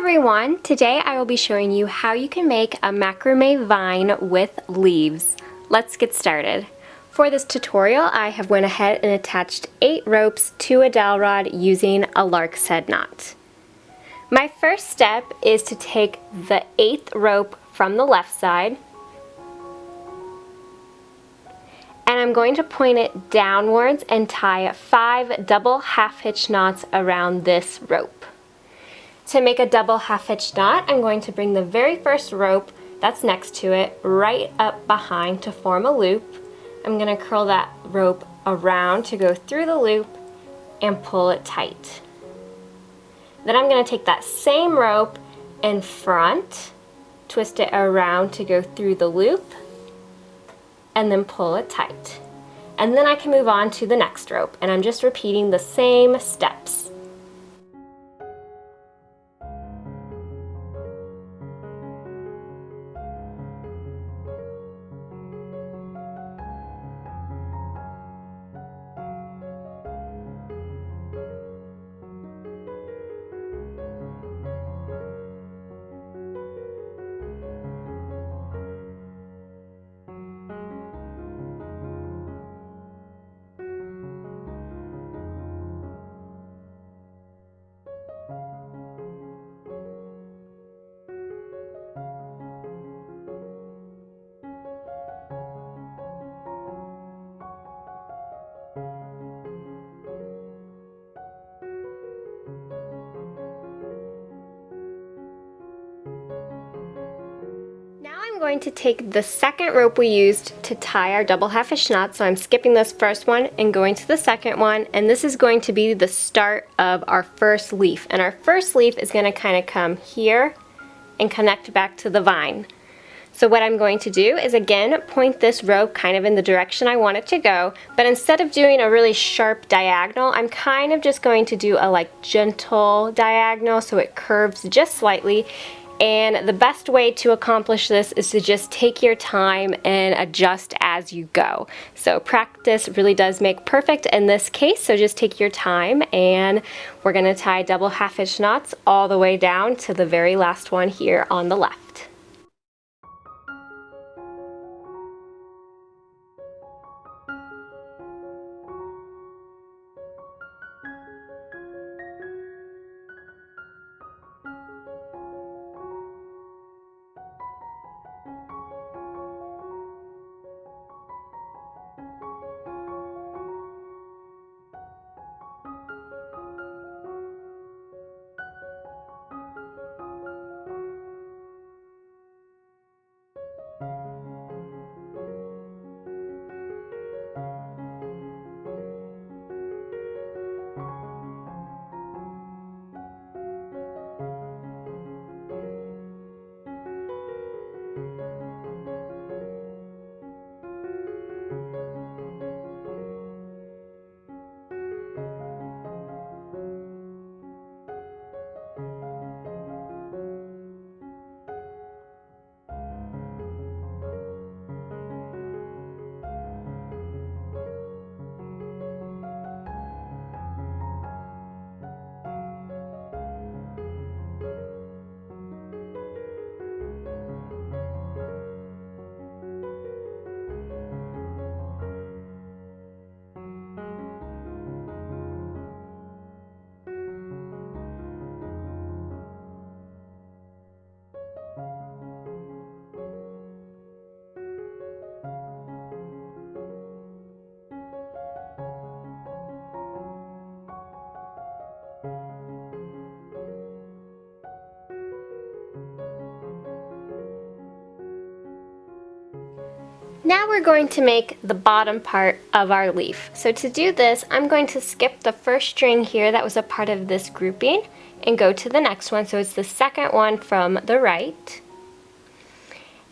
everyone! Today I will be showing you how you can make a macrame vine with leaves. Let's get started. For this tutorial I have went ahead and attached 8 ropes to a dowel rod using a lark's head knot. My first step is to take the 8th rope from the left side and I'm going to point it downwards and tie 5 double half hitch knots around this rope. To make a double half hitch knot, I'm going to bring the very first rope that's next to it right up behind to form a loop. I'm going to curl that rope around to go through the loop and pull it tight. Then I'm going to take that same rope in front, twist it around to go through the loop, and then pull it tight. And then I can move on to the next rope, and I'm just repeating the same steps. Now I'm going to take the second rope we used to tie our double half hitch knot, so I'm skipping this first one and going to the second one, and this is going to be the start of our first leaf. And our first leaf is going to kind of come here and connect back to the vine. So what I'm going to do is again point this rope kind of in the direction I want it to go, but instead of doing a really sharp diagonal, I'm kind of just going to do a gentle diagonal so it curves just slightly. And the best way to accomplish this is to just take your time and adjust as you go. So practice really does make perfect in this case, so just take your time, and we're going to tie double half hitch knots all the way down to the very last one here on the left. Now we're going to make the bottom part of our leaf. So to do this, I'm going to skip the first string here that was a part of this grouping and go to the next one. So it's the second one from the right.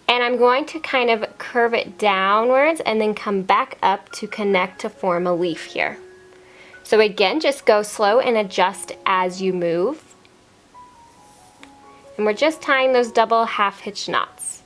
And I'm going to kind of curve it downwards and then come back up to connect to form a leaf here. So again, just go slow and adjust as you move. And we're just tying those double half hitch knots.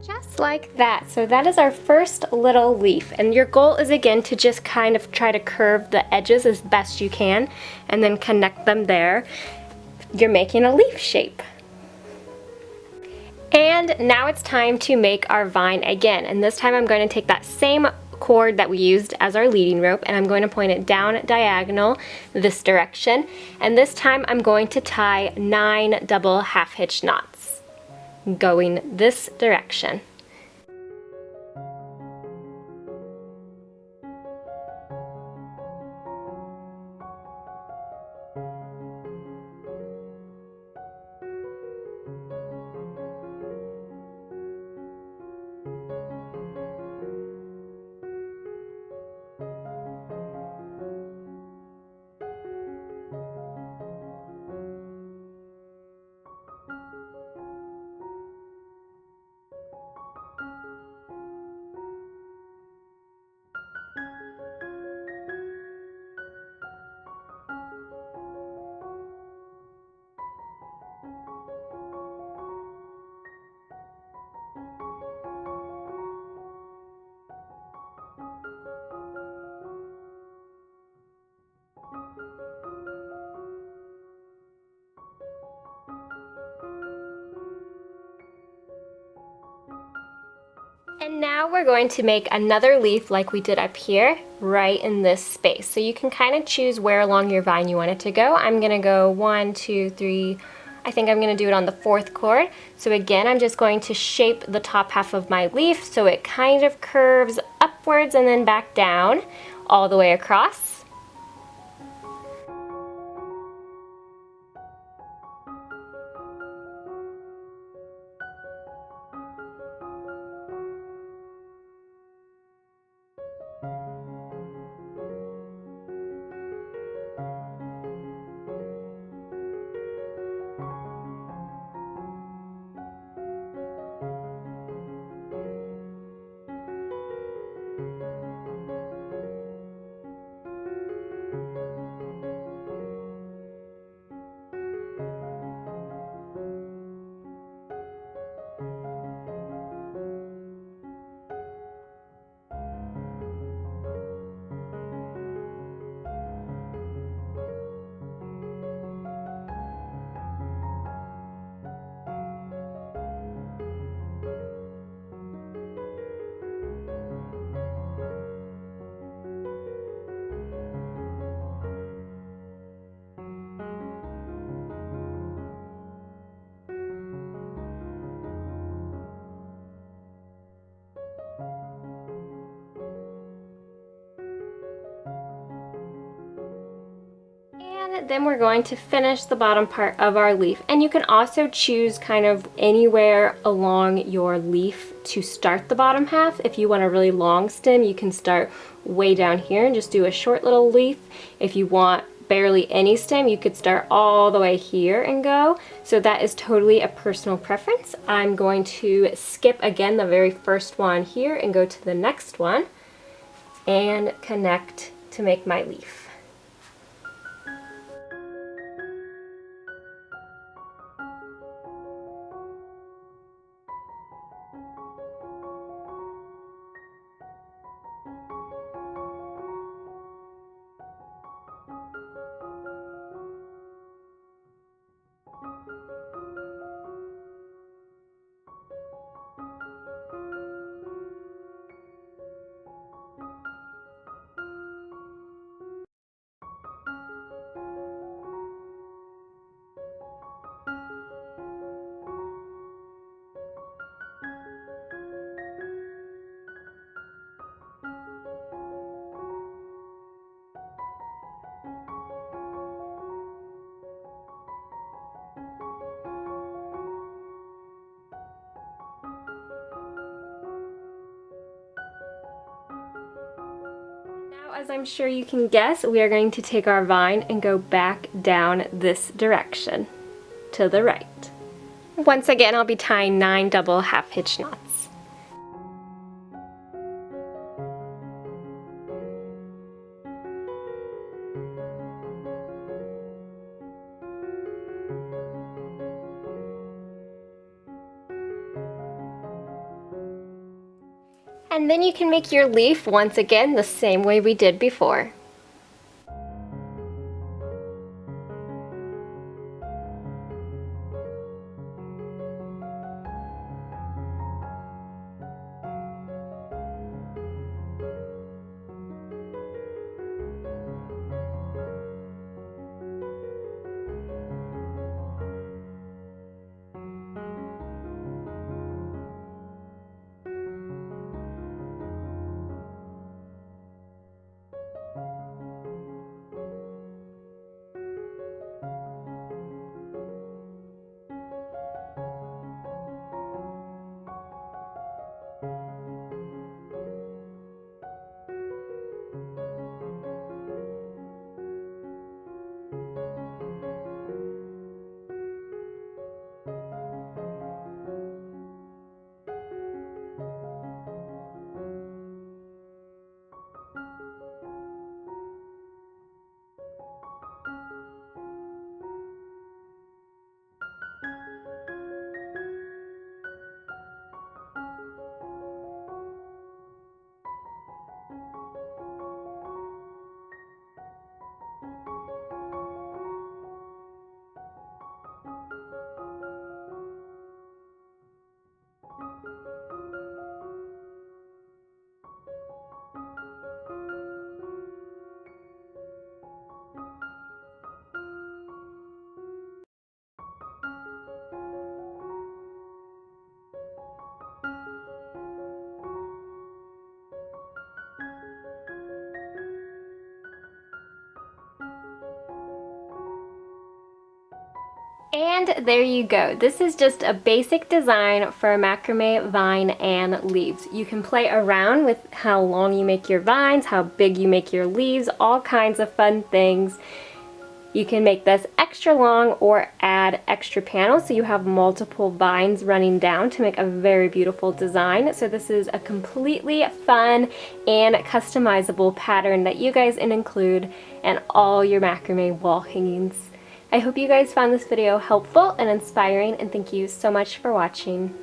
Just like that. So that is our first little leaf, and your goal is again to just kind of try to curve the edges as best you can and then connect them there. You're making a leaf shape. And now it's time to make our vine again, and this time I'm going to take that same cord that we used as our leading rope and I'm going to point it down diagonal this direction, and this time I'm going to tie 9 double half hitch knots going this direction. And now we're going to make another leaf like we did up here, right in this space. So you can kind of choose where along your vine you want it to go. I'm gonna go 1, 2, 3, I think I'm gonna do it on the 4th cord. So again, I'm just going to shape the top half of my leaf so it kind of curves upwards and then back down all the way across. And then we're going to finish the bottom part of our leaf, and you can also choose kind of anywhere along your leaf to start the bottom half. If you want a really long stem, you can start way down here and just do a short little leaf. If you want barely any stem, you could start all the way here and go. So that is totally a personal preference. I'm going to skip again the very first one here and go to the next one and connect to make my leaf. As I'm sure you can guess, we are going to take our vine and go back down this direction to the right. Once again, I'll be tying 9 double half hitch knots. And then you can make your leaf once again the same way we did before. And there you go. This is just a basic design for a macrame vine and leaves. You can play around with how long you make your vines, how big you make your leaves, all kinds of fun things. You can make this extra long or add extra panels so you have multiple vines running down to make a very beautiful design. So this is a completely fun and customizable pattern that you guys can include in all your macrame wall hangings. I hope you guys found this video helpful and inspiring, and thank you so much for watching.